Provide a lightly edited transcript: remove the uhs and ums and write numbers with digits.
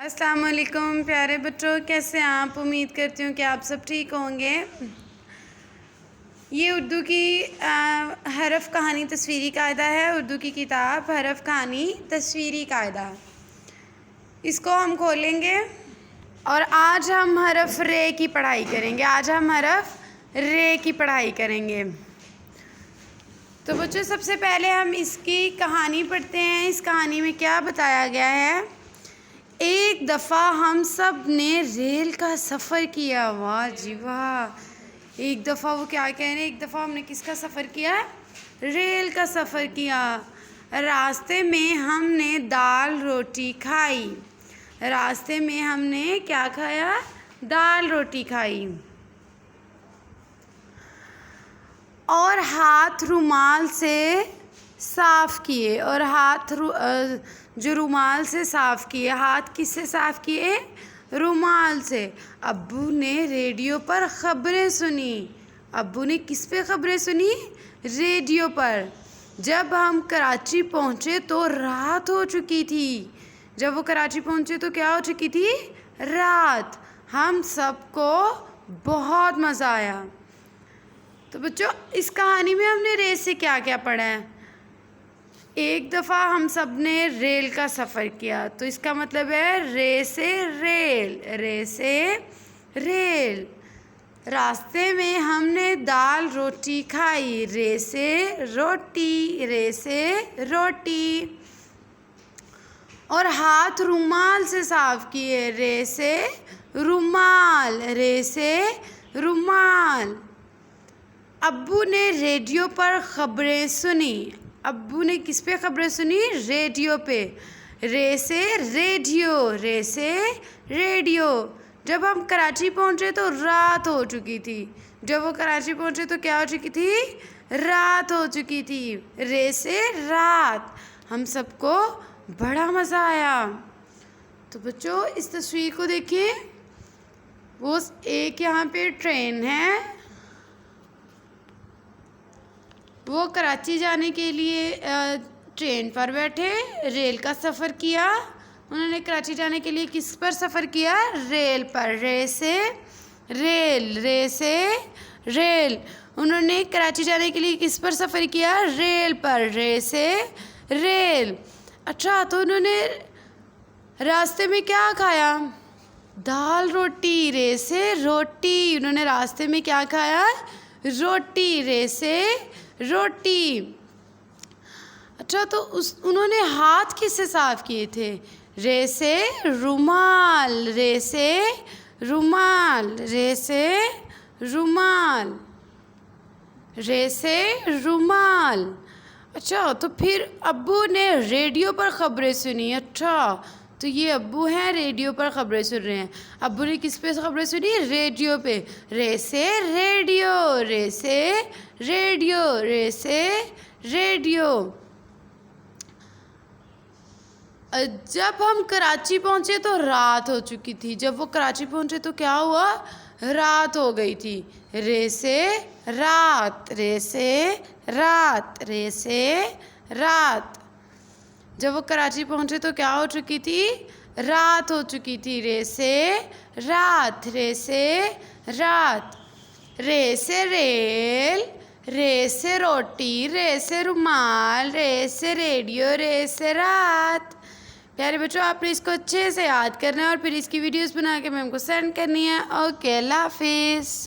अस्सलाम वालेकुम प्यारे बच्चों, कैसे हैं आप। उम्मीद करती हूँ कि आप सब ठीक होंगे। ये उर्दू की हरफ कहानी तस्वीरी कायदा है। उर्दू की किताब हरफ कहानी तस्वीरी कायदा, इसको हम खोलेंगे और आज हम हरफ रे की पढ़ाई करेंगे। आज हम हरफ रे की पढ़ाई करेंगे। तो बच्चों, सबसे पहले हम इसकी कहानी पढ़ते हैं। इस कहानी में क्या बताया गया है। एक दफ़ा हम सब ने रेल का सफ़र किया। वाह जी वाह। एक दफ़ा वो क्या कह रहे हैं, एक दफ़ा हमने किसका सफ़र किया, रेल का सफ़र किया। रास्ते में हमने दाल रोटी खाई। रास्ते में हमने क्या खाया, दाल रोटी खाई। और हाथ रुमाल से साफ़ किए। और हाथ जो रुमाल से साफ़ किए। हाथ किससे साफ़ किए, रुमाल से। अब्बू ने रेडियो पर ख़बरें सुनी। अब्बू ने किस पे ख़बरें सुनी, रेडियो पर। जब हम कराची पहुँचे तो रात हो चुकी थी। जब वो कराची पहुँचे तो क्या हो चुकी थी, रात। हम सबको बहुत मज़ा आया। तो बच्चों, इस कहानी में हमने रे से क्या क्या पढ़ा है। एक दफ़ा हम सब ने रेल का सफ़र किया, तो इसका मतलब है रे से रेल, रे से रेल। रास्ते में हमने दाल रोटी खाई। रे से रोटी, रे से रोटी। और हाथ रुमाल से साफ़ किए। रे से रुमाल, रे से रुमाल। अब्बू ने रेडियो पर ख़बरें सुनी। अब्बू ने किस पे ख़बरें सुनी, रेडियो पे। रे से रेडियो, रे से रेडियो। जब हम कराची पहुँचे तो रात हो चुकी थी। जब वो कराची पहुँचे तो क्या हो चुकी थी, रात हो चुकी थी। रे से रात। हम सबको बड़ा मज़ा आया। तो बच्चों, इस तस्वीर को देखिए। वो एक यहाँ पे ट्रेन है। वो कराची जाने के लिए ट्रेन पर बैठे, रेल का सफ़र किया। उन्होंने कराची जाने के लिए किस पर सफ़र किया, रेल पर। रे से रेल, रे से रेल। उन्होंने कराची जाने के लिए किस पर सफ़र किया, रेल पर। रे से रेल। अच्छा, तो उन्होंने रास्ते में क्या खाया, दाल रोटी। रे से रोटी। उन्होंने रास्ते में क्या खाया, रोटी। रे से रोटी। अच्छा, तो उन्होंने हाथ किससे साफ़ किए थे, रे से रुमाल, रे से रुमाल, रे से रुमाल, रे से रुमाल। अच्छा, तो फिर अब्बू ने रेडियो पर ख़बरें सुनी। अच्छा, तो ये अब्बू हैं, रेडियो पर ख़बरें सुन रहे हैं। अब्बू ने किस पे ख़बरें सुनी, रेडियो पे। रे से रेडियो, रे से रेडियो, रे से रेडियो। जब हम कराची पहुँचे तो रात हो चुकी थी। जब वो कराची पहुँचे तो क्या हुआ, रात हो गई थी। रे से रात, रे से रात, रे से रात। जब वो कराची पहुँचे तो क्या हो चुकी थी, रात हो चुकी थी। रे से रात, रे से रात। रे से रेल, रे से रोटी, रे से रुमाल, रे से रेडियो, रे से रात। प्यारे बच्चों, आपने इसको अच्छे से याद करना है और फिर इसकी वीडियोस बना के मैम को सेंड करनी है। ओके, अल्लाह हाफिज़।